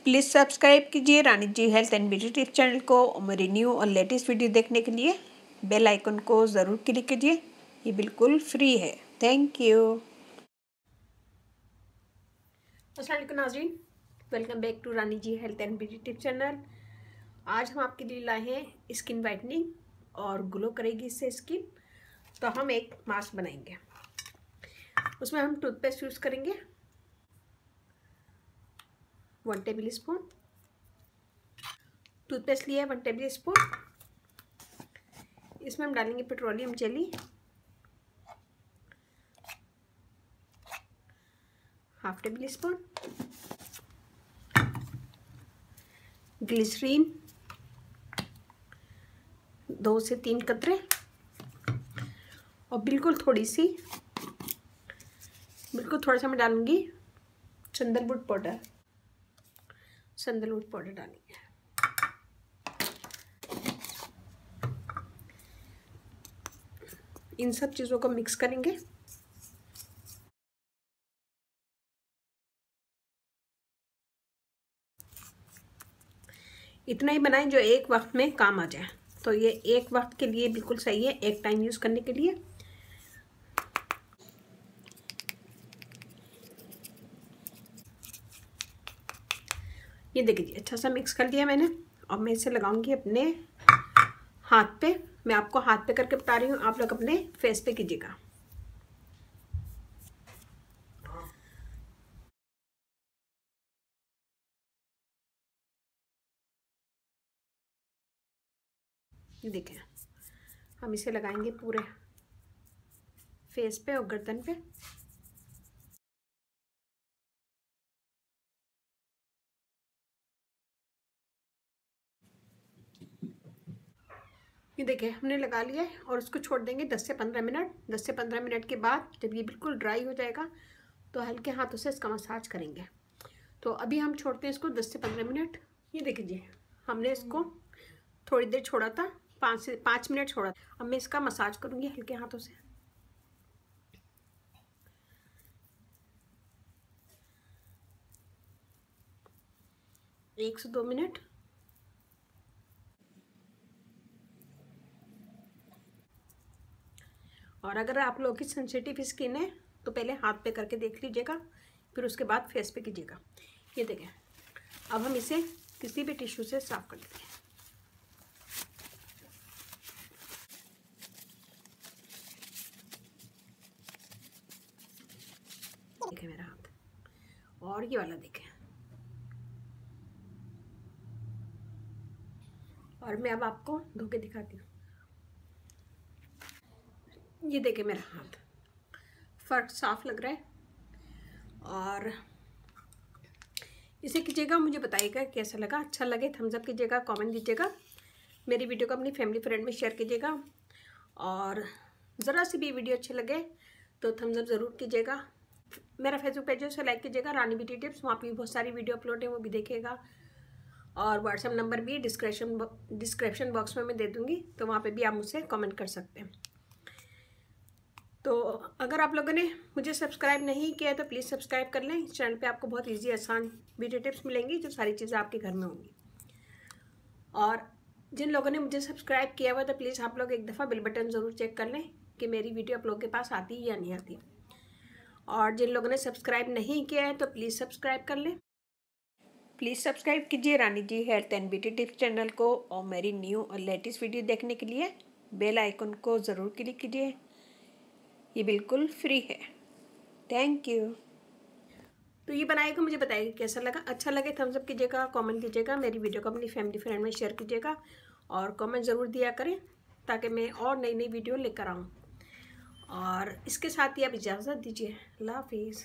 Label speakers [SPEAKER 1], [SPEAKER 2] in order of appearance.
[SPEAKER 1] Please subscribe कीजिए Rani ji health and beauty tips channel को और मेरी न्यू और लेटेस्ट वीडियो देखने के लिए बेल आइकन को ज़रूर क्लिक कीजिए। ये बिल्कुल फ्री है। Thank you. अस्सलाम वालेकुम नाज़रीन, welcome back to Rani ji health and beauty tips channel. आज हम आपके लिए लाए हैं स्किन वाइटनिंग और ग्लो करेगी इससे स्किन। तो हम एक मास्क बनाएंगे, उसमें हम टूथपेस्ट यूज़ करेंगे 1 टेबल स्पून। टूथपेस्ट लिया है 1 टेबल स्पून। इसमें हम डालेंगे petroleum jelly ½ table spoon, glycerin 2 से 3 कतरे और बिल्कुल थोड़ा सा मैं डालूंगी सैंडलवुड पाउडर डालेंगे। इन सब चीज़ों को मिक्स करेंगे। इतना ही बनाएं जो एक वक्त में काम आ जाए। तो ये एक वक्त के लिए बिल्कुल सही है, एक टाइम यूज़ करने के लिए। ये देखिए अच्छा सा मिक्स कर दिया मैंने। और मैं इसे लगाऊंगी अपने हाथ पे। मैं आपको हाथ पे करके बता रही हूँ, आप लोग अपने फेस पे कीजिएगा। ये देखें, हम इसे लगाएंगे पूरे फेस पे और गर्दन पे। ये देखिए हमने लगा लिया है और उसको छोड़ देंगे 10 से 15 मिनट। 10 से 15 मिनट के बाद जब ये बिल्कुल ड्राई हो जाएगा तो हल्के हाथों से इसका मसाज करेंगे। तो अभी हम छोड़ते हैं इसको 10 से 15 मिनट। ये देखिए हमने इसको थोड़ी देर छोड़ा था, 5 मिनट छोड़ा था। अब मैं इसका मसाज करूँगी हल्के हाथों से। 1 से 2 मिनट। और अगर आप लोगों की सेंसिटिव स्किन है तो पहले हाथ पे करके देख लीजिएगा, फिर उसके बाद फेस पे कीजिएगा। ये देखें, अब हम इसे किसी भी टिश्यू से साफ कर लेंगे। देखें मेरा हाथ, और ये वाला देखें। और मैं अब आपको धो के दिखाती हूँ। ये देखें मेरा हाथ, फर्क साफ लग रहा है। और इसे कीजिएगा, मुझे बताइएगा कैसा लगा। अच्छा लगे थम्स अप कीजिएगा, कमेंट दीजिएगा। मेरी वीडियो को अपनी फैमिली फ्रेंड में शेयर कीजिएगा। और ज़रा सी भी वीडियो अच्छी लगे तो थम्स अप ज़रूर कीजिएगा। मेरा फेसबुक पेज है उसे लाइक कीजिएगा, रानी ब्यूटी टिप्स। वहाँ पे भी बहुत सारी वीडियो अपलोड है, वो भी देखिएगा। और व्हाट्सएप नंबर भी डिस्क्रिप्शन बॉक्स में मैं दे दूँगी, तो वहाँ पे भी आप मुझसे कमेंट कर सकते हैं। तो अगर आप लोगों ने मुझे सब्सक्राइब नहीं किया है तो प्लीज़ सब्सक्राइब कर लें। इस चैनल पे आपको बहुत इजी आसान वीडियो टिप्स मिलेंगी, जो सारी चीज़ें आपके घर में होंगी। और जिन लोगों ने मुझे सब्सक्राइब किया हुआ तो प्लीज़ आप लोग एक दफ़ा बिल बटन ज़रूर चेक कर लें कि मेरी वीडियो आप लोगों के पास आती है या नहीं आती। और जिन लोगों ने सब्सक्राइब नहीं किया है तो प्लीज़ सब्सक्राइब कर लें। प्लीज़ सब्सक्राइब कीजिए Rani ji health and beauty tips channel को और मेरी न्यू और लेटेस्ट वीडियो देखने के लिए बेल आइकन को ज़रूर क्लिक कीजिए। ये बिल्कुल फ्री है। Thank you. तो ये बनाएगा, मुझे बताइएगा कैसा लगा। अच्छा लगे थम्स अप कीजिएगा, कमेंट दीजिएगा। मेरी वीडियो को अपनी फैमिली फ्रेंड में शेयर कीजिएगा और कमेंट ज़रूर दिया करें ताकि मैं और नई नई वीडियो लेकर आऊँ। और इसके साथ ही आप इजाज़त दीजिए। अल्लाह हाफिज़।